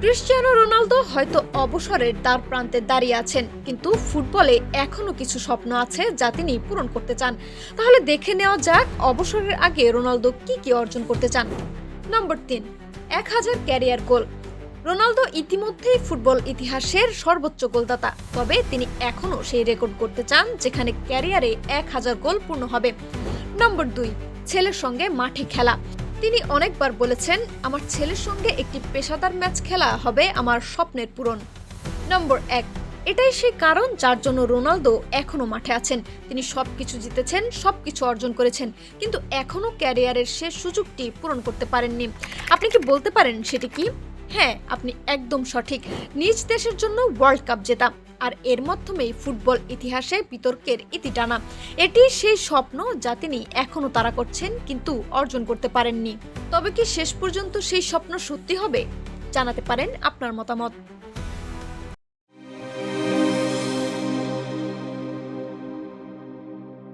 Cristiano Ronaldo হয়তো অবসরের দ্বার প্রান্তে দাঁড়িয়ে আছেন, কিন্তু ফুটবলে এখনো কিছু স্বপ্ন আছে যা তিনি পূরণ করতে চান। তাহলে দেখে নেওয়া যাক অবসরের আগে রোনালদো কি কি অর্জন করতে চান। নম্বর ৩, ১,০০০ ক্যারিয়ার গোল। রোনালদো ইতিমধ্যেই ফুটবল ইতিহাসের সর্বোচ্চ গোলদাতা, তবে তিনি এখনও সেই রেকর্ড করতে চান যেখানে ক্যারিয়ারে ১,০০০ গোল পূর্ণ হবে। নম্বর ২, ছেলের সঙ্গে মাঠে খেলা। তিনি অনেকবার বলেছেন, আমার ছেলের সঙ্গে একটি পেশাদার ম্যাচ খেলা হবে আমার স্বপ্নের পূরণ। নম্বর ১, এটাই সেই কারণ যার জন্য রোনালদো এখনো মাঠে আছেন। তিনি সবকিছু জিতেছেন, সবকিছু অর্জন করেছেন, কিন্তু এখনো ক্যারিয়ারের শেষ সুযোগটি পূরণ করতে পারেননি। আপনি কি বলতে পারেন সেটি কি? হ্যাঁ, আপনি একদম সঠিক। নিজ দেশের জন্য ওয়ার্ল্ড কাপ জেতা, আর এর মাধ্যমেই ফুটবল ইতিহাসে বিতর্কের ইতি টানা। এটি সেই স্বপ্ন যা তিনি এখনো তাড়া করছেন, কিন্তু অর্জন করতে পারেননি। তবে কি শেষ পর্যন্ত সেই স্বপ্ন সত্যি হবে? জানাতে পারেন আপনার মতামত।